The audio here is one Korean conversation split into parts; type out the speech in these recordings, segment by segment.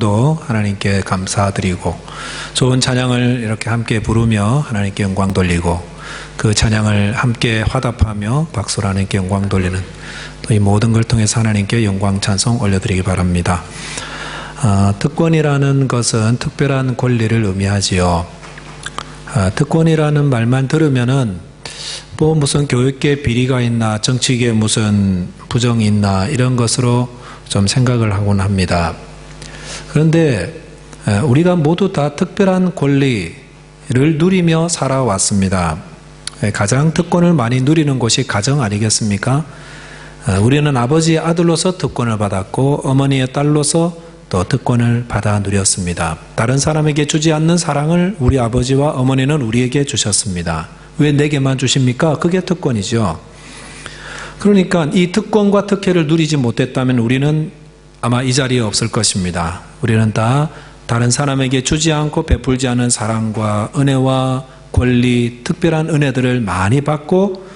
또 하나님께 감사드리고 좋은 찬양을 이렇게 함께 부르며 하나님께 영광 돌리고 그 찬양을 함께 화답하며 박수로 하나님께 영광 돌리는 또 이 모든 걸 통해서 하나님께 영광 찬송 올려드리기 바랍니다. 특권이라는 것은 특별한 권리를 의미하지요. 특권이라는 말만 들으면은 뭐 무슨 교육계 비리가 있나 정치계에 무슨 부정이 있나 이런 것으로 좀 생각을 하곤 합니다. 그런데 우리가 모두 다 특별한 권리를 누리며 살아왔습니다. 가장 특권을 많이 누리는 곳이 가정 아니겠습니까? 우리는 아버지의 아들로서 특권을 받았고 어머니의 딸로서 또 특권을 받아 누렸습니다. 다른 사람에게 주지 않는 사랑을 우리 아버지와 어머니는 우리에게 주셨습니다. 왜 내게만 주십니까? 그게 특권이죠. 그러니까 이 특권과 특혜를 누리지 못했다면 우리는 아마 이 자리에 없을 것입니다. 우리는 다 다른 사람에게 주지 않고 베풀지 않은 사랑과 은혜와 권리, 특별한 은혜들을 많이 받고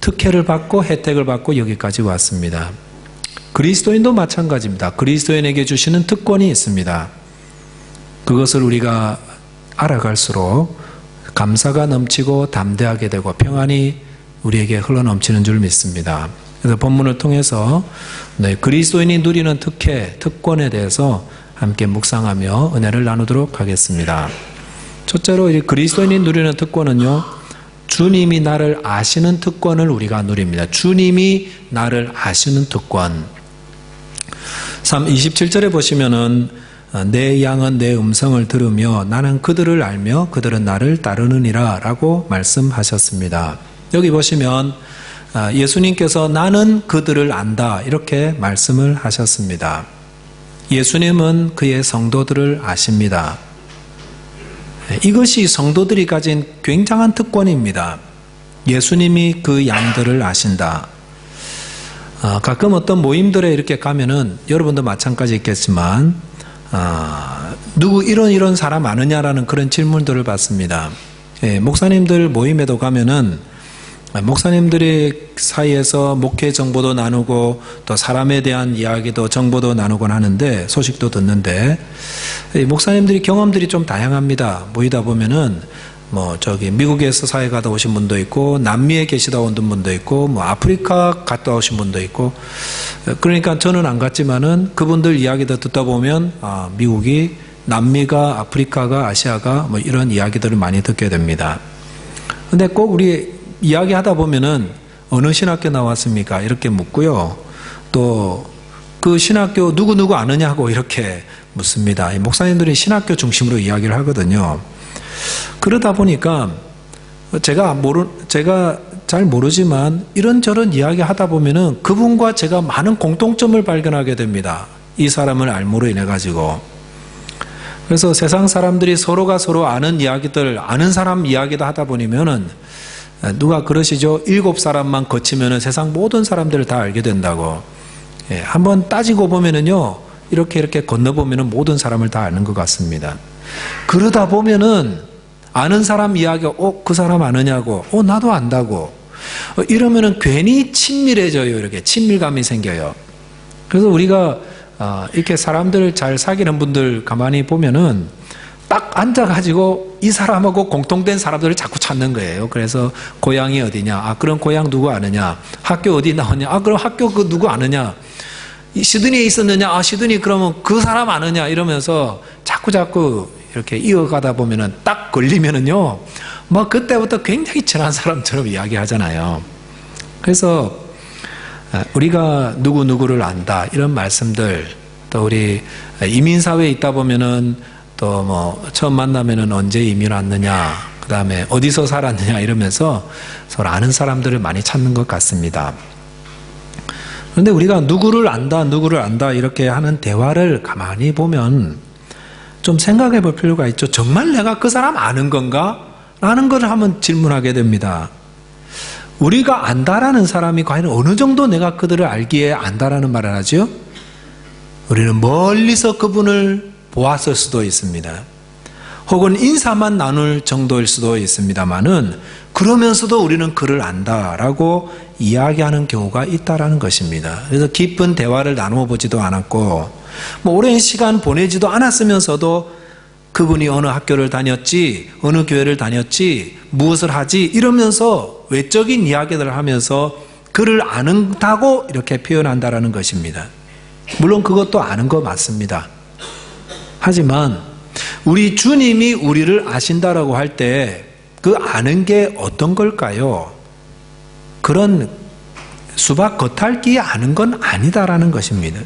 특혜를 받고 혜택을 받고 여기까지 왔습니다. 그리스도인도 마찬가지입니다. 그리스도인에게 주시는 특권이 있습니다. 그것을 우리가 알아갈수록 감사가 넘치고 담대하게 되고 평안이 우리에게 흘러넘치는 줄 믿습니다. 그래서 본문을 통해서 그리스도인이 누리는 특혜, 특권에 대해서 함께 묵상하며 은혜를 나누도록 하겠습니다. 첫째로 그리스도인이 누리는 특권은요, 주님이 나를 아시는 특권을 우리가 누립니다. 주님이 나를 아시는 특권. 27절에 보시면은 내 양은 내 음성을 들으며 나는 그들을 알며 그들은 나를 따르느니라 라고 말씀하셨습니다. 여기 보시면 예수님께서 나는 그들을 안다 이렇게 말씀을 하셨습니다. 예수님은 그의 성도들을 아십니다. 이것이 성도들이 가진 굉장한 특권입니다. 예수님이 그 양들을 아신다. 가끔 어떤 모임들에 이렇게 가면은 여러분도 마찬가지 있겠지만 누구 이런 사람 아느냐라는 그런 질문들을 받습니다. 목사님들 모임에도 가면은 목사님들의 사이에서 목회 정보도 나누고 또 사람에 대한 이야기도 정보도 나누곤 하는데 소식도 듣는데 목사님들이 경험들이 좀 다양합니다. 모이다 보면은 미국에서 사회 갔다 오신 분도 있고 남미에 계시다 온 분도 있고 아프리카 갔다 오신 분도 있고 그러니까 저는 안 갔지만은 그분들 이야기도 듣다 보면 미국이 남미가 아프리카가 아시아가 이런 이야기들을 많이 듣게 됩니다. 근데 꼭 우리 이야기하다 보면은 어느 신학교 나왔습니까? 이렇게 묻고요. 또 그 신학교 누구 아느냐고 이렇게 묻습니다. 목사님들이 신학교 중심으로 이야기를 하거든요. 그러다 보니까 제가 잘 모르지만 이런저런 이야기 하다 보면은 그분과 제가 많은 공통점을 발견하게 됩니다. 이 사람을 알므로 인해 가지고. 그래서 세상 사람들이 서로가 서로 아는 이야기들, 아는 사람 이야기도 하다 보면은 누가 그러시죠? 7사람만 거치면은 세상 모든 사람들을 다 알게 된다고. 한번 따지고 보면은요, 이렇게 건너보면은 모든 사람을 다 아는 것 같습니다. 그러다 보면은 아는 사람 이야기가 그 사람 아느냐고, 나도 안다고. 이러면은 괜히 친밀해져요. 이렇게 친밀감이 생겨요. 그래서 우리가 이렇게 사람들 잘 사귀는 분들 가만히 보면은 딱 앉아가지고 이 사람하고 공통된 사람들을 자꾸 찾는 거예요. 그래서 고향이 어디냐? 그럼 고향 누구 아느냐? 학교 어디 나왔냐? 그럼 학교 그 누구 아느냐? 시드니에 있었느냐? 시드니 그러면 그 사람 아느냐? 이러면서 자꾸 이렇게 이어가다 보면은 딱 걸리면은요, 그때부터 굉장히 친한 사람처럼 이야기하잖아요. 그래서 우리가 누구를 안다 이런 말씀들, 또 우리 이민사회에 있다 보면은 또 처음 만나면은 언제 이민 왔느냐, 그 다음에 어디서 살았느냐 이러면서 서로 아는 사람들을 많이 찾는 것 같습니다. 그런데 우리가 누구를 안다 이렇게 하는 대화를 가만히 보면 좀 생각해 볼 필요가 있죠. 정말 내가 그 사람 아는 건가? 라는 걸 한번 질문하게 됩니다. 우리가 안다라는 사람이 과연 어느 정도 내가 그들을 알기에 안다라는 말을 하죠? 우리는 멀리서 그분을 보았을 수도 있습니다. 혹은 인사만 나눌 정도일 수도 있습니다만은 그러면서도 우리는 그를 안다라고 이야기하는 경우가 있다라는 것입니다. 그래서 깊은 대화를 나누어 보지도 않았고 뭐 오랜 시간 보내지도 않았으면서도 그분이 어느 학교를 다녔지, 어느 교회를 다녔지, 무엇을 하지 이러면서 외적인 이야기들을 하면서 그를 안다고 이렇게 표현한다라는 것입니다. 물론 그것도 아는 거 맞습니다. 하지만 우리 주님이 우리를 아신다라고 할 때 그 아는 게 어떤 걸까요? 그런 수박 겉핥기 아는 건 아니다라는 것입니다.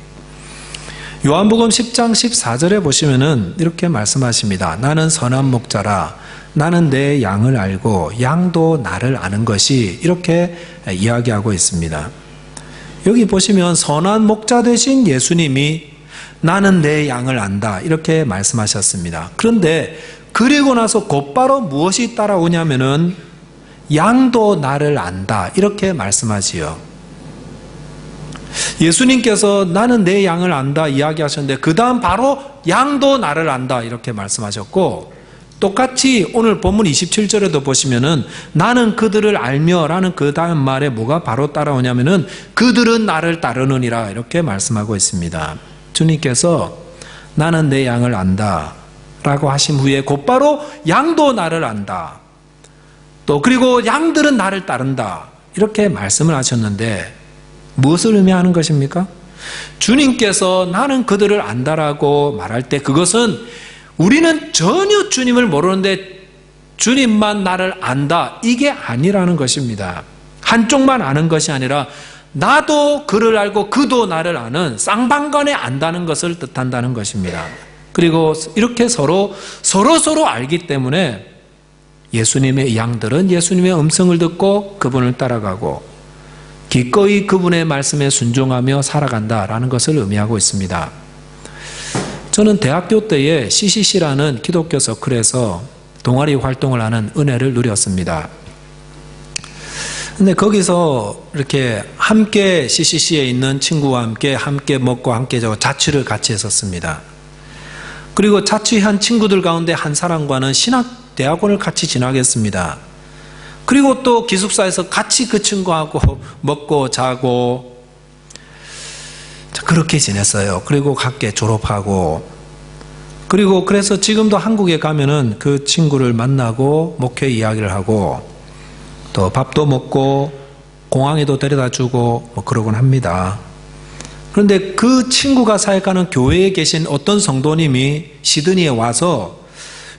요한복음 10장 14절에 보시면은 이렇게 말씀하십니다. 나는 선한 목자라 나는 내 양을 알고 양도 나를 아는 것이, 이렇게 이야기하고 있습니다. 여기 보시면 선한 목자 되신 예수님이 나는 내 양을 안다 이렇게 말씀하셨습니다. 그런데 그리고 나서 곧바로 무엇이 따라오냐면은 양도 나를 안다 이렇게 말씀하지요. 예수님께서 나는 내 양을 안다 이야기하셨는데 그 다음 바로 양도 나를 안다 이렇게 말씀하셨고, 똑같이 오늘 본문 27절에도 보시면은 나는 그들을 알며 라는 그 다음 말에 뭐가 바로 따라오냐면은 그들은 나를 따르느니라 이렇게 말씀하고 있습니다. 주님께서 나는 내 양을 안다 라고 하신 후에 곧바로 양도 나를 안다, 또 그리고 양들은 나를 따른다 이렇게 말씀을 하셨는데 무엇을 의미하는 것입니까? 주님께서 나는 그들을 안다라고 말할 때 그것은 우리는 전혀 주님을 모르는데 주님만 나를 안다 이게 아니라는 것입니다. 한쪽만 아는 것이 아니라 나도 그를 알고 그도 나를 아는 쌍방간에 안다는 것을 뜻한다는 것입니다. 그리고 이렇게 서로 알기 때문에 예수님의 양들은 예수님의 음성을 듣고 그분을 따라가고 기꺼이 그분의 말씀에 순종하며 살아간다라는 것을 의미하고 있습니다. 저는 대학교 때에 CCC라는 기독교 서클에서 동아리 활동을 하는 은혜를 누렸습니다. 근데 거기서 이렇게 함께 CCC에 있는 친구와 함께 먹고 함께 자취를 같이 했었습니다. 그리고 자취한 친구들 가운데 한 사람과는 신학대학원을 같이 진학했습니다. 그리고 또 기숙사에서 같이 그 친구하고 먹고 자고 그렇게 지냈어요. 그리고 각계 졸업하고, 그리고 그래서 지금도 한국에 가면은 그 친구를 만나고 목회 이야기를 하고 또 밥도 먹고 공항에도 데려다 주고 뭐 그러곤 합니다. 그런데 그 친구가 사역하는 교회에 계신 어떤 성도님이 시드니에 와서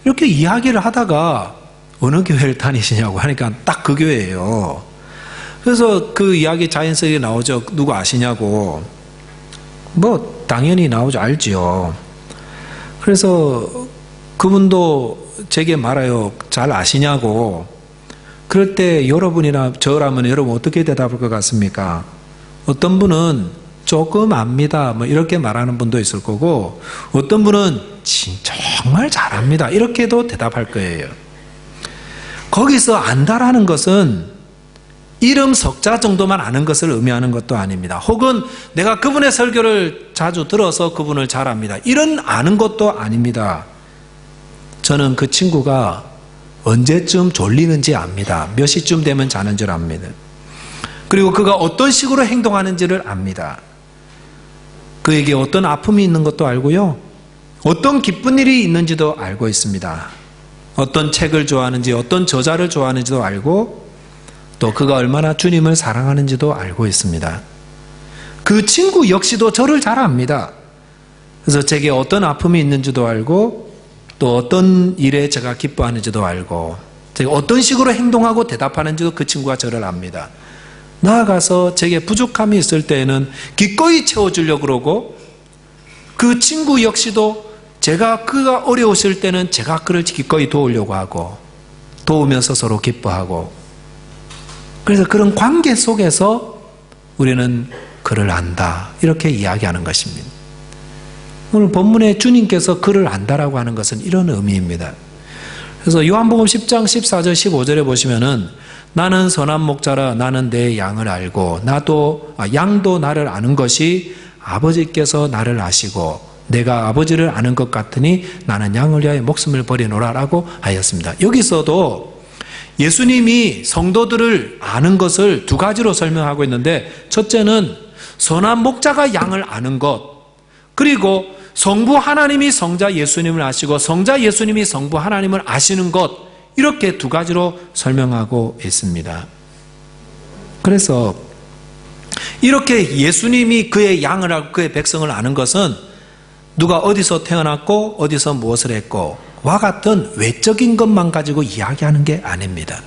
이렇게 이야기를 하다가 어느 교회를 다니시냐고 하니까 딱 그 교회예요. 그래서 그 이야기 자연스럽게 나오죠. 누구 아시냐고. 뭐 당연히 나오죠. 알지요. 그래서 그분도 제게 말해요. 잘 아시냐고. 그럴 때 여러분이나 저라면 여러분 어떻게 대답할 것 같습니까? 어떤 분은 조금 압니다 뭐 이렇게 말하는 분도 있을 거고, 어떤 분은 정말 잘합니다 이렇게도 대답할 거예요. 거기서 안다라는 것은 이름 석자 정도만 아는 것을 의미하는 것도 아닙니다. 혹은 내가 그분의 설교를 자주 들어서 그분을 잘 압니다 이런 아는 것도 아닙니다. 저는 그 친구가 언제쯤 졸리는지 압니다. 몇 시쯤 되면 자는 줄 압니다. 그리고 그가 어떤 식으로 행동하는지를 압니다. 그에게 어떤 아픔이 있는 것도 알고요, 어떤 기쁜 일이 있는지도 알고 있습니다. 어떤 책을 좋아하는지, 어떤 저자를 좋아하는지도 알고, 또 그가 얼마나 주님을 사랑하는지도 알고 있습니다. 그 친구 역시도 저를 잘 압니다. 그래서 제게 어떤 아픔이 있는지도 알고, 또 어떤 일에 제가 기뻐하는지도 알고, 제가 어떤 식으로 행동하고 대답하는지도 그 친구가 저를 압니다. 나아가서 제게 부족함이 있을 때에는 기꺼이 채워주려고 그러고, 그 친구 역시도 그가 어려우실 때는 제가 그를 기꺼이 도우려고 하고, 도우면서 서로 기뻐하고, 그래서 그런 관계 속에서 우리는 그를 안다 이렇게 이야기하는 것입니다. 오늘 본문에 주님께서 그를 안다라고 하는 것은 이런 의미입니다. 그래서 요한복음 10장 14절 15절에 보시면은 나는 선한 목자라 나는 내 양을 알고 양도 나를 아는 것이 아버지께서 나를 아시고 내가 아버지를 아는 것 같으니 나는 양을 위하여 목숨을 버리노라 라고 하였습니다. 여기서도 예수님이 성도들을 아는 것을 두 가지로 설명하고 있는데, 첫째는 선한 목자가 양을 아는 것, 그리고 성부 하나님이 성자 예수님을 아시고 성자 예수님이 성부 하나님을 아시는 것, 이렇게 두 가지로 설명하고 있습니다. 그래서 이렇게 예수님이 그의 양을 알고 그의 백성을 아는 것은 누가 어디서 태어났고 어디서 무엇을 했고 와 같은 외적인 것만 가지고 이야기하는 게 아닙니다.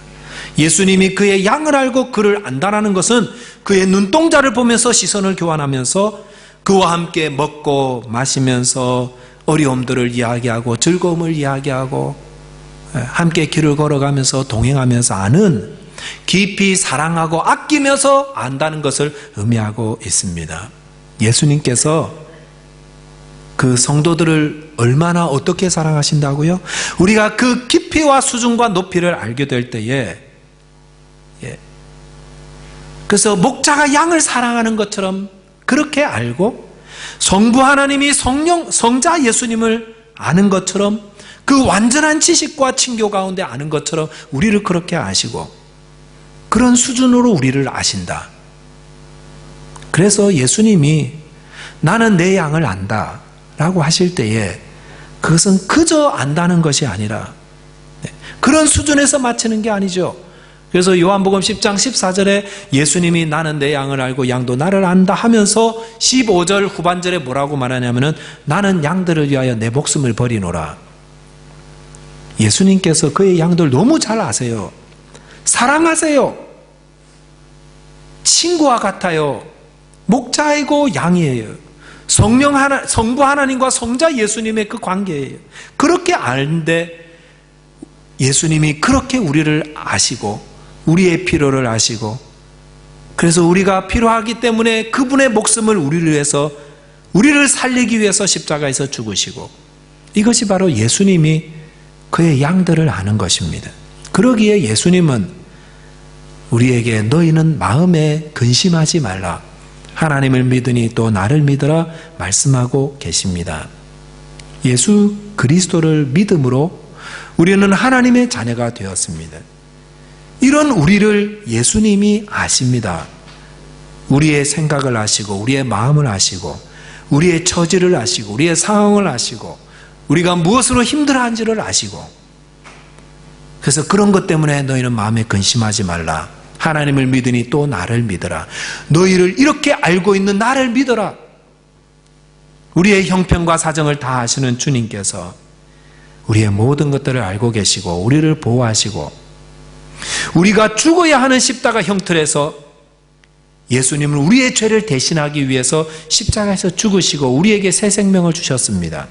예수님이 그의 양을 알고 그를 안다라는 것은 그의 눈동자를 보면서 시선을 교환하면서 그와 함께 먹고 마시면서 어려움들을 이야기하고 즐거움을 이야기하고 함께 길을 걸어가면서 동행하면서 아는, 깊이 사랑하고 아끼면서 안다는 것을 의미하고 있습니다. 예수님께서 그 성도들을 얼마나 어떻게 사랑하신다고요? 우리가 그 깊이와 수준과 높이를 알게 될 때에, 그래서 목자가 양을 사랑하는 것처럼 그렇게 알고, 성부 하나님이 성자 예수님을 아는 것처럼, 그 완전한 지식과 친교 가운데 아는 것처럼 우리를 그렇게 아시고 그런 수준으로 우리를 아신다. 그래서 예수님이 나는 내 양을 안다 라고 하실 때에 그것은 그저 안다는 것이 아니라 그런 수준에서 마치는 게 아니죠. 그래서 요한복음 10장 14절에 예수님이 나는 내 양을 알고 양도 나를 안다 하면서 15절 후반절에 뭐라고 말하냐면은 나는 양들을 위하여 내 목숨을 버리노라. 예수님께서 그의 양들 너무 잘 아세요. 사랑하세요. 친구와 같아요. 목자이고 양이에요. 성부 하나님과 성자 예수님의 그 관계예요. 그렇게 아는데 예수님이 그렇게 우리를 아시고 우리의 필요를 아시고, 그래서 우리가 필요하기 때문에 그분의 목숨을 우리를 위해서, 우리를 살리기 위해서 십자가에서 죽으시고, 이것이 바로 예수님이 그의 양들을 아는 것입니다. 그러기에 예수님은 우리에게 너희는 마음에 근심하지 말라, 하나님을 믿으니 또 나를 믿으라 말씀하고 계십니다. 예수 그리스도를 믿음으로 우리는 하나님의 자녀가 되었습니다. 이런 우리를 예수님이 아십니다. 우리의 생각을 아시고 우리의 마음을 아시고 우리의 처지를 아시고 우리의 상황을 아시고 우리가 무엇으로 힘들어하는지를 아시고, 그래서 그런 것 때문에 너희는 마음에 근심하지 말라, 하나님을 믿으니 또 나를 믿어라. 너희를 이렇게 알고 있는 나를 믿어라. 우리의 형편과 사정을 다 아시는 주님께서 우리의 모든 것들을 알고 계시고 우리를 보호하시고, 우리가 죽어야 하는 십자가 형틀에서 예수님은 우리의 죄를 대신하기 위해서 십자가에서 죽으시고 우리에게 새 생명을 주셨습니다.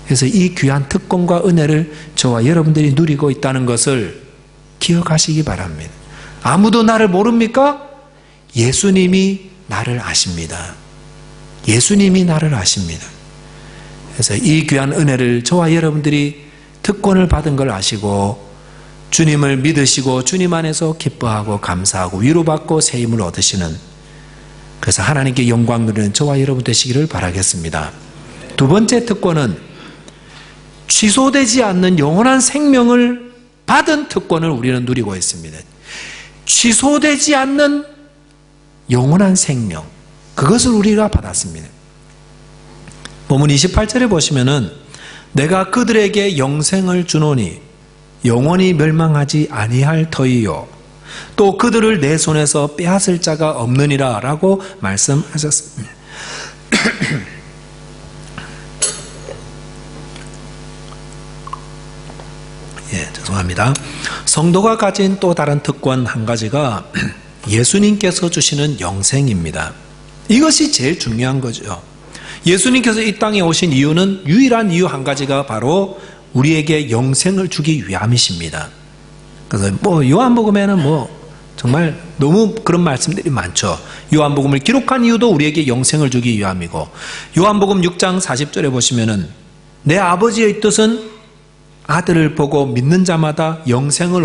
그래서 이 귀한 특권과 은혜를 저와 여러분들이 누리고 있다는 것을 기억하시기 바랍니다. 아무도 나를 모릅니까? 예수님이 나를 아십니다. 예수님이 나를 아십니다. 그래서 이 귀한 은혜를 저와 여러분들이 특권을 받은 걸 아시고 주님을 믿으시고 주님 안에서 기뻐하고 감사하고 위로받고 새 힘을 얻으시는, 그래서 하나님께 영광 누리는 저와 여러분 되시기를 바라겠습니다. 두 번째 특권은 취소되지 않는 영원한 생명을 받은 특권을 우리는 누리고 있습니다. 취소되지 않는 영원한 생명, 그것을 우리가 받았습니다. 본문 28절에 보시면은 내가 그들에게 영생을 주노니 영원히 멸망하지 아니할 터이요 또 그들을 내 손에서 빼앗을 자가 없느니라 라고 말씀하셨습니다. 죄송합니다. 성도가 가진 또 다른 특권 한 가지가 예수님께서 주시는 영생입니다. 이것이 제일 중요한 거죠. 예수님께서 이 땅에 오신 이유는 유일한 이유 한 가지가 바로 우리에게 영생을 주기 위함이십니다. 그래서 요한복음에는 정말 너무 그런 말씀들이 많죠. 요한복음을 기록한 이유도 우리에게 영생을 주기 위함이고, 요한복음 6장 40절에 보시면은 내 아버지의 뜻은 아들을 보고 믿는 자마다 영생을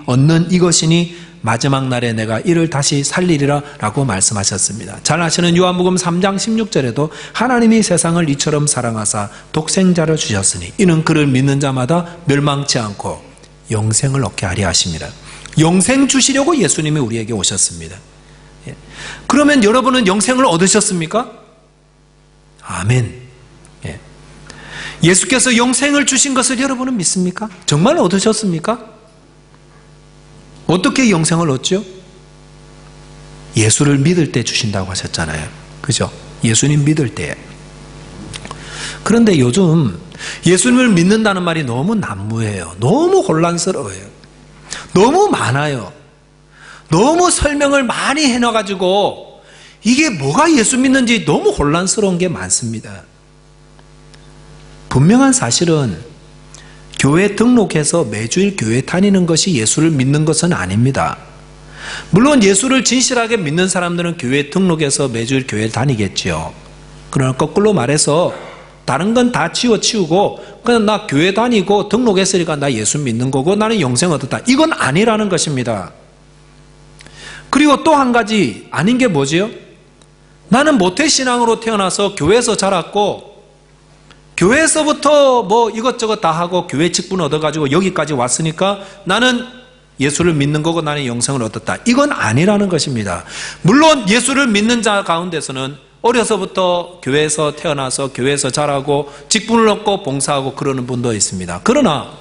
얻는 이것이니 마지막 날에 내가 이를 다시 살리리라 라고 말씀하셨습니다. 잘 아시는 요한복음 3장 16절에도 하나님이 세상을 이처럼 사랑하사 독생자를 주셨으니 이는 그를 믿는 자마다 멸망치 않고 영생을 얻게 하려 하십니다. 영생 주시려고 예수님이 우리에게 오셨습니다. 그러면 여러분은 영생을 얻으셨습니까? 아멘. 예. 예수께서 영생을 주신 것을 여러분은 믿습니까? 정말 얻으셨습니까? 어떻게 영생을 얻죠? 예수를 믿을 때 주신다고 하셨잖아요. 그죠? 예수님 믿을 때. 그런데 요즘 예수님을 믿는다는 말이 너무 난무해요. 너무 혼란스러워요. 너무 많아요. 너무 설명을 많이 해놔가지고 이게 뭐가 예수 믿는지 너무 혼란스러운 게 많습니다. 분명한 사실은 교회 등록해서 매주일 교회 다니는 것이 예수를 믿는 것은 아닙니다. 물론 예수를 진실하게 믿는 사람들은 교회 등록해서 매주일 교회 다니겠지요. 그러나 거꾸로 말해서 다른 건 다 치우고 그냥 나 교회 다니고 등록했으니까 나 예수 믿는 거고 나는 영생 얻었다. 이건 아니라는 것입니다. 그리고 또 한 가지 아닌 게 뭐지요? 나는 모태신앙으로 태어나서 교회에서 자랐고 교회에서부터 뭐 이것저것 다 하고 교회 직분 얻어가지고 여기까지 왔으니까 나는 예수를 믿는 거고 나는 영생을 얻었다. 이건 아니라는 것입니다. 물론 예수를 믿는 자 가운데서는 어려서부터 교회에서 태어나서 교회에서 자라고 직분을 얻고 봉사하고 그러는 분도 있습니다. 그러나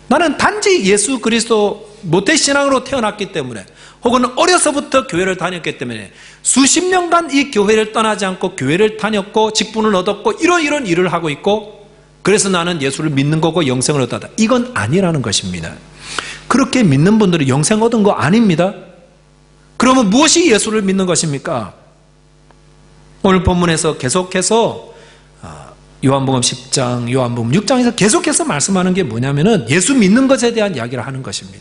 나는 단지 예수 그리스도 모태신앙으로 태어났기 때문에 혹은 어려서부터 교회를 다녔기 때문에 수십 년간 이 교회를 떠나지 않고 교회를 다녔고 직분을 얻었고 이런 일을 하고 있고 그래서 나는 예수를 믿는 거고 영생을 얻었다. 이건 아니라는 것입니다. 그렇게 믿는 분들이 영생 얻은 거 아닙니다. 그러면 무엇이 예수를 믿는 것입니까? 오늘 본문에서 계속해서 요한복음 10장, 요한복음 6장에서 계속해서 말씀하는 게 뭐냐면은 예수 믿는 것에 대한 이야기를 하는 것입니다.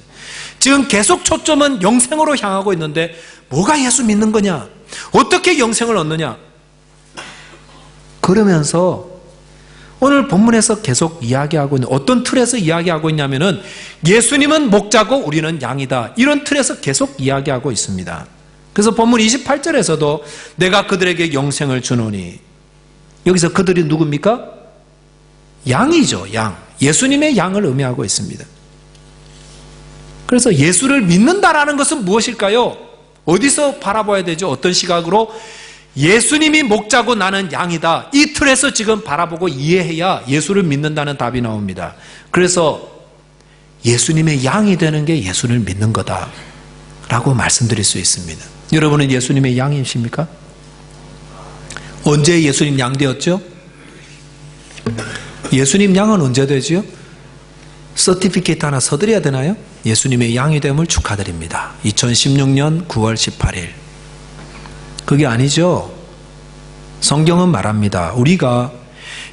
지금 계속 초점은 영생으로 향하고 있는데 뭐가 예수 믿는 거냐? 어떻게 영생을 얻느냐? 그러면서 오늘 본문에서 계속 이야기하고 있는 어떤 틀에서 이야기하고 있냐면은 예수님은 목자고 우리는 양이다. 이런 틀에서 계속 이야기하고 있습니다. 그래서 본문 28절에서도 내가 그들에게 영생을 주노니 여기서 그들이 누굽니까? 양이죠. 양. 예수님의 양을 의미하고 있습니다. 그래서 예수를 믿는다라는 것은 무엇일까요? 어디서 바라봐야 되죠? 어떤 시각으로? 예수님이 목자고 나는 양이다. 이 틀에서 지금 바라보고 이해해야 예수를 믿는다는 답이 나옵니다. 그래서 예수님의 양이 되는 게 예수를 믿는 거다 라고 말씀드릴 수 있습니다. 여러분은 예수님의 양이십니까? 언제 예수님 양 되었죠? 예수님 양은 언제 되지요? 서티피케이트 하나 서드려야 되나요? 예수님의 양이 됨을 축하드립니다. 2016년 9월 18일. 그게 아니죠. 성경은 말합니다. 우리가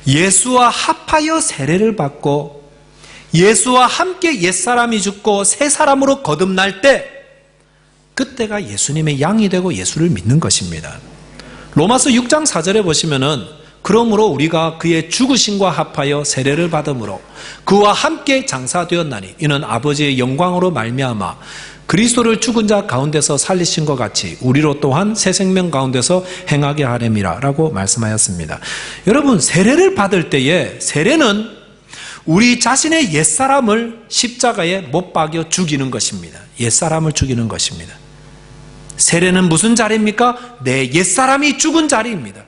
예수와 합하여 세례를 받고 예수와 함께 옛사람이 죽고 새 사람으로 거듭날 때 그때가 예수님의 양이 되고 예수를 믿는 것입니다. 로마서 6장 4절에 보시면은 그러므로 우리가 그의 죽으심과 합하여 세례를 받음으로 그와 함께 장사되었나니 이는 아버지의 영광으로 말미암아 그리스도를 죽은 자 가운데서 살리신 것 같이 우리로 또한 새 생명 가운데서 행하게 하렴이라 라고 말씀하였습니다. 여러분, 세례를 받을 때에 세례는 우리 자신의 옛사람을 십자가에 못 박여 죽이는 것입니다. 옛사람을 죽이는 것입니다. 세례는 무슨 자리입니까? 내 옛사람이 죽은 자리입니다.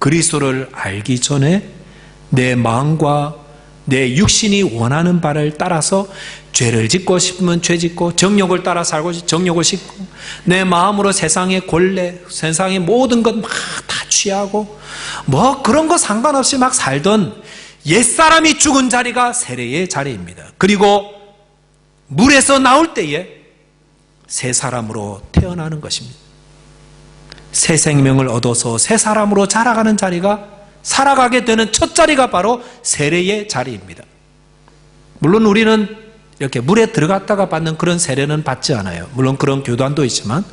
그리스도를 알기 전에 내 마음과 내 육신이 원하는 바를 따라서 죄를 짓고 싶으면 죄 짓고 정욕을 따라 살고 정욕을 싣고 내 마음으로 세상의 권례, 세상의 모든 것 막 다 취하고 뭐 그런 거 상관없이 막 살던 옛사람이 죽은 자리가 세례의 자리입니다. 그리고 물에서 나올 때에 새 사람으로 태어나는 것입니다. 새 생명을 얻어서 새 사람으로 자라가는 자리가 살아가게 되는 첫 자리가 바로 세례의 자리입니다. 물론 우리는 이렇게 물에 들어갔다가 받는 그런 세례는 받지 않아요. 물론 그런 교단도 있지만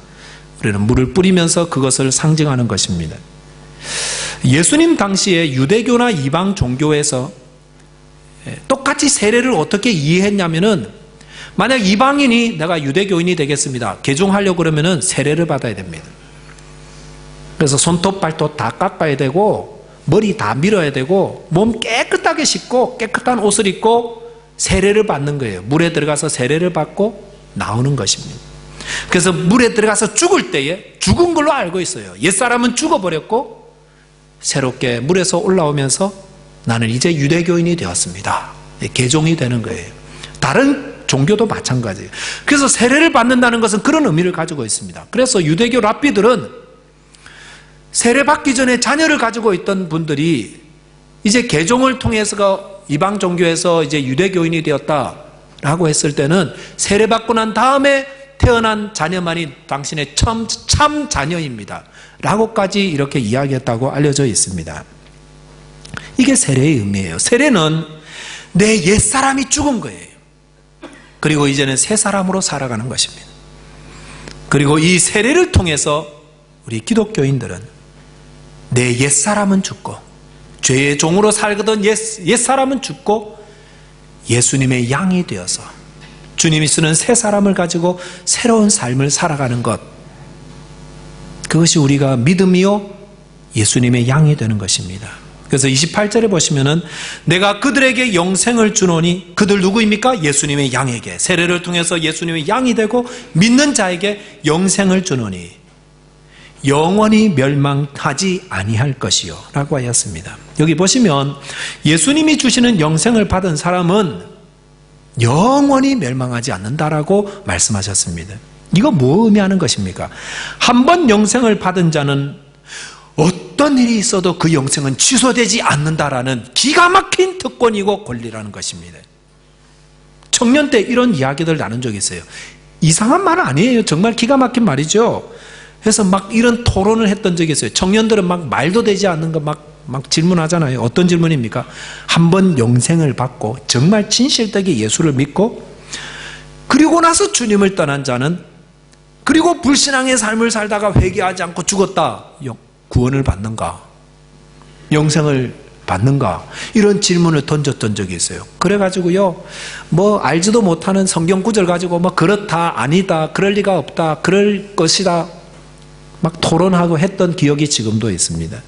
우리는 물을 뿌리면서 그것을 상징하는 것입니다. 예수님 당시에 유대교나 이방 종교에서 똑같이 세례를 어떻게 이해했냐면은 만약 이방인이 내가 유대교인이 되겠습니다. 개종하려고 그러면은 세례를 받아야 됩니다. 그래서 손톱 발톱 다 깎아야 되고 머리 다 밀어야 되고 몸 깨끗하게 씻고 깨끗한 옷을 입고 세례를 받는 거예요. 물에 들어가서 세례를 받고 나오는 것입니다. 그래서 물에 들어가서 죽을 때에 죽은 걸로 알고 있어요. 옛사람은 죽어버렸고 새롭게 물에서 올라오면서 나는 이제 유대교인이 되었습니다. 개종이 되는 거예요. 다른 종교도 마찬가지예요. 그래서 세례를 받는다는 것은 그런 의미를 가지고 있습니다. 그래서 유대교 랍비들은 세례 받기 전에 자녀를 가지고 있던 분들이 이제 개종을 통해서 이방 종교에서 이제 유대교인이 되었다라고 했을 때는 세례 받고 난 다음에 태어난 자녀만이 당신의 참 자녀입니다. 라고까지 이렇게 이야기했다고 알려져 있습니다. 이게 세례의 의미예요. 세례는 내 옛사람이 죽은 거예요. 그리고 이제는 새 사람으로 살아가는 것입니다. 그리고 이 세례를 통해서 우리 기독교인들은 내 옛사람은 죽고 죄의 종으로 살거든 옛사람은 죽고 예수님의 양이 되어서 주님이 쓰는 새 사람을 가지고 새로운 삶을 살아가는 것, 그것이 우리가 믿음이요 예수님의 양이 되는 것입니다. 그래서 28절에 보시면은 내가 그들에게 영생을 주노니, 그들 누구입니까? 예수님의 양에게, 세례를 통해서 예수님의 양이 되고 믿는 자에게 영생을 주노니 영원히 멸망하지 아니할 것이요 라고 하였습니다. 여기 보시면 예수님이 주시는 영생을 받은 사람은 영원히 멸망하지 않는다라고 말씀하셨습니다. 이거 뭐 의미하는 것입니까? 한 번 영생을 받은 자는 어떤 일이 있어도 그 영생은 취소되지 않는다라는 기가 막힌 특권이고 권리라는 것입니다. 청년 때 이런 이야기들 나눈 적이 있어요. 이상한 말은 아니에요. 정말 기가 막힌 말이죠. 그래서 막 이런 토론을 했던 적이 있어요. 청년들은 막 말도 되지 않는 거 막 질문하잖아요. 어떤 질문입니까? 한 번 영생을 받고 정말 진실되게 예수를 믿고 그리고 나서 주님을 떠난 자는, 그리고 불신앙의 삶을 살다가 회개하지 않고 죽었다, 구원을 받는가? 영생을 받는가? 이런 질문을 던졌던 적이 있어요. 그래가지고요, 뭐 알지도 못하는 성경 구절 가지고 뭐 그렇다, 아니다, 그럴 리가 없다, 그럴 것이다 막 토론하고 했던 기억이 지금도 있습니다.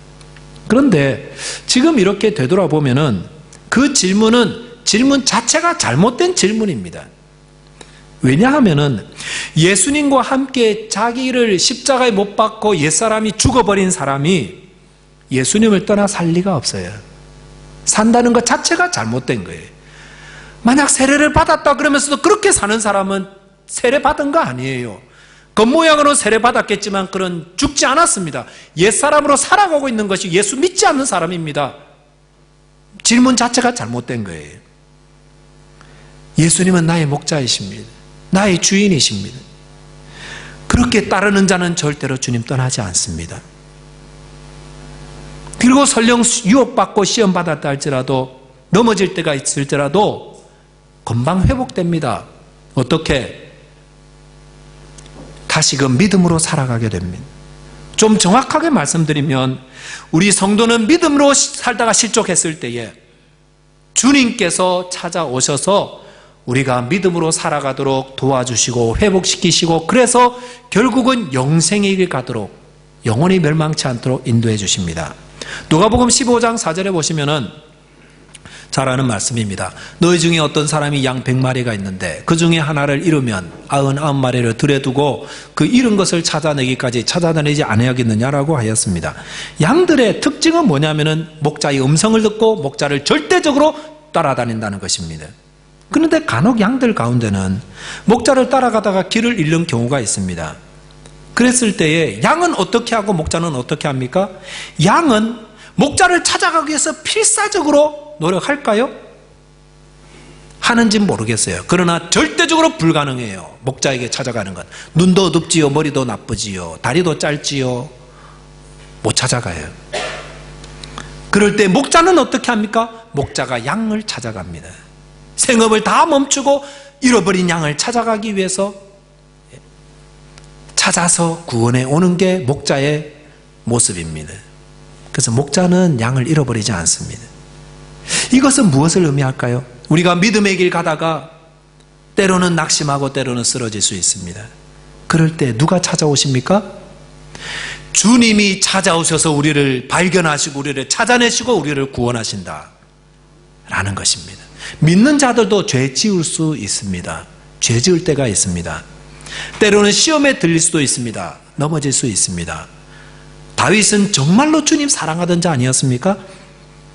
그런데 지금 이렇게 되돌아보면은 그 질문 자체가 잘못된 질문입니다. 왜냐하면은 예수님과 함께 자기를 십자가에 못 박고 옛사람이 죽어버린 사람이 예수님을 떠나 살 리가 없어요. 산다는 것 자체가 잘못된 거예요. 만약 세례를 받았다 그러면서도 그렇게 사는 사람은 세례 받은 거 아니에요. 겉모양으로 세례 받았겠지만 그런 죽지 않았습니다. 옛사람으로 살아가고 있는 것이 예수 믿지 않는 사람입니다. 질문 자체가 잘못된 거예요. 예수님은 나의 목자이십니다. 나의 주인이십니다. 그렇게 따르는 자는 절대로 주님 떠나지 않습니다. 그리고 설령 유혹받고 시험받았다 할지라도, 넘어질 때가 있을지라도 금방 회복됩니다. 어떻게? 다시금 믿음으로 살아가게 됩니다. 좀 정확하게 말씀드리면 우리 성도는 믿음으로 살다가 실족했을 때에 주님께서 찾아오셔서 우리가 믿음으로 살아가도록 도와주시고 회복시키시고, 그래서 결국은 영생의 길 가도록, 영원히 멸망치 않도록 인도해 주십니다. 누가복음 15장 4절에 보시면은 잘 아는 말씀입니다. 너희 중에 어떤 사람이 양 100마리가 있는데 그 중에 하나를 잃으면 99마리를 들여 두고 그 잃은 것을 찾아내기까지 찾아다니지 아니하겠느냐라고 하였습니다. 양들의 특징은 뭐냐면은 목자의 음성을 듣고 목자를 절대적으로 따라다닌다는 것입니다. 그런데 간혹 양들 가운데는 목자를 따라가다가 길을 잃는 경우가 있습니다. 그랬을 때에 양은 어떻게 하고 목자는 어떻게 합니까? 양은 목자를 찾아가기 위해서 필사적으로 노력할까요? 하는지는 모르겠어요. 그러나 절대적으로 불가능해요. 목자에게 찾아가는 건. 눈도 어둡지요, 머리도 나쁘지요, 다리도 짧지요, 못 찾아가요. 그럴 때 목자는 어떻게 합니까? 목자가 양을 찾아갑니다. 생업을 다 멈추고 잃어버린 양을 찾아가기 위해서 찾아서 구원해 오는 게 목자의 모습입니다. 그래서 목자는 양을 잃어버리지 않습니다. 이것은 무엇을 의미할까요? 우리가 믿음의 길 가다가 때로는 낙심하고 때로는 쓰러질 수 있습니다. 그럴 때 누가 찾아오십니까? 주님이 찾아오셔서 우리를 발견하시고 우리를 찾아내시고 우리를 구원하신다 라는 것입니다. 믿는 자들도 죄 지을 수 있습니다. 죄 지을 때가 있습니다. 때로는 시험에 들릴 수도 있습니다. 넘어질 수 있습니다. 다윗은 정말로 주님 사랑하던 자 아니었습니까?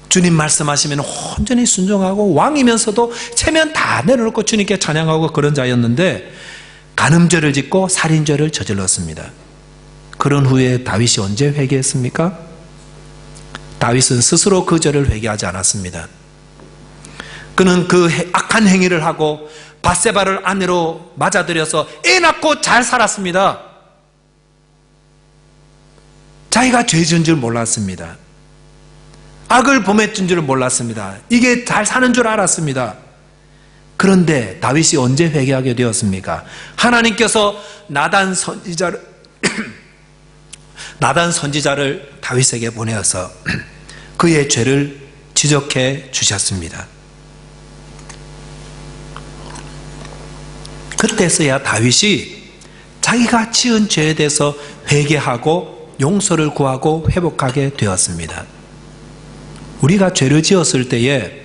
주님 말씀하시면 온전히 순종하고 왕이면서도 체면 다 내려놓고 주님께 찬양하고 그런 자였는데 간음죄를 짓고 살인죄를 저질렀습니다. 그런 후에 다윗이 언제 회개했습니까? 다윗은 스스로 그 죄를 회개하지 않았습니다. 그는 그 악한 행위를 하고 밧세바를 아내로 맞아들여서 애 낳고 잘 살았습니다. 자기가 죄 지은 줄 몰랐습니다. 악을 범했던 줄 몰랐습니다. 이게 잘 사는 줄 알았습니다. 그런데 다윗이 언제 회개하게 되었습니까? 하나님께서 나단 선지자를 다윗에게 보내어서 그의 죄를 지적해 주셨습니다. 그때서야 다윗이 자기가 지은 죄에 대해서 회개하고 용서를 구하고 회복하게 되었습니다. 우리가 죄를 지었을 때에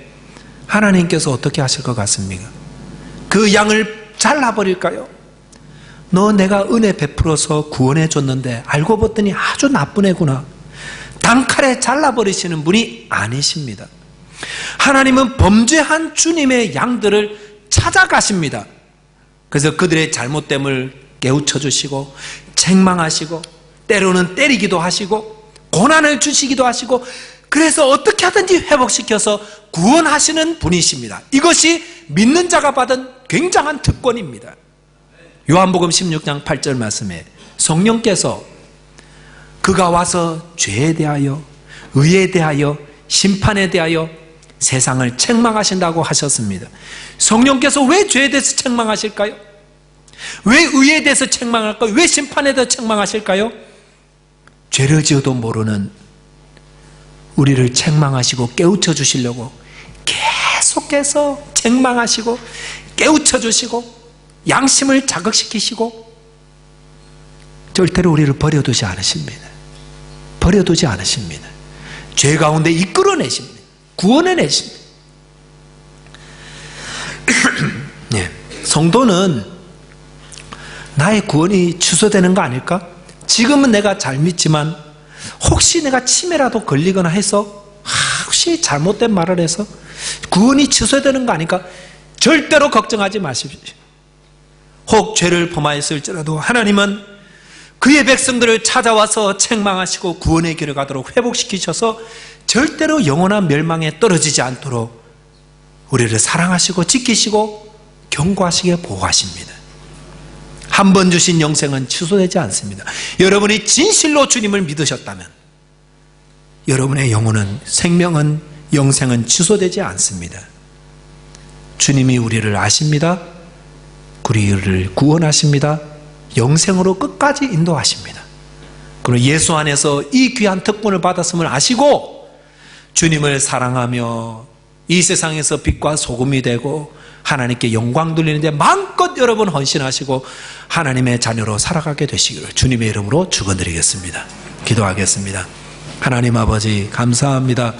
하나님께서 어떻게 하실 것 같습니까? 그 양을 잘라버릴까요? 너 내가 은혜 베풀어서 구원해 줬는데 알고 봤더니 아주 나쁜 애구나. 단칼에 잘라버리시는 분이 아니십니다. 하나님은 범죄한 주님의 양들을 찾아가십니다. 그래서 그들의 잘못됨을 깨우쳐 주시고 책망하시고 때로는 때리기도 하시고 고난을 주시기도 하시고 그래서 어떻게 하든지 회복시켜서 구원하시는 분이십니다. 이것이 믿는 자가 받은 굉장한 특권입니다. 요한복음 16장 8절 말씀에 성령께서 그가 와서 죄에 대하여 의에 대하여 심판에 대하여 세상을 책망하신다고 하셨습니다. 성령께서 왜 죄에 대해서 책망하실까요? 왜 의에 대해서 책망할까요? 왜 심판에 대해서 책망하실까요? 죄를 지어도 모르는 우리를 책망하시고 깨우쳐 주시려고 계속해서 책망하시고 깨우쳐 주시고 양심을 자극시키시고 절대로 우리를 버려두지 않으십니다. 버려두지 않으십니다. 죄 가운데 이끌어내십니다. 구원해내십니다. 네. 성도는 나의 구원이 취소되는 거 아닐까? 지금은 내가 잘 믿지만 혹시 내가 치매라도 걸리거나 해서 혹시 잘못된 말을 해서 구원이 취소되는 거 아닐까? 절대로 걱정하지 마십시오. 혹 죄를 범하였을지라도 하나님은 그의 백성들을 찾아와서 책망하시고 구원의 길을 가도록 회복시키셔서 절대로 영원한 멸망에 떨어지지 않도록 우리를 사랑하시고 지키시고 경고하시게 보호하십니다. 한 번 주신 영생은 취소되지 않습니다. 여러분이 진실로 주님을 믿으셨다면 여러분의 영혼은 생명은 영생은 취소되지 않습니다. 주님이 우리를 아십니다. 우리를 구원하십니다. 영생으로 끝까지 인도하십니다. 그리고 예수 안에서 이 귀한 특권을 받았음을 아시고 주님을 사랑하며 이 세상에서 빛과 소금이 되고 하나님께 영광 돌리는데 마음껏 여러분 헌신하시고 하나님의 자녀로 살아가게 되시기를 주님의 이름으로 축원드리겠습니다. 기도하겠습니다. 하나님 아버지 감사합니다.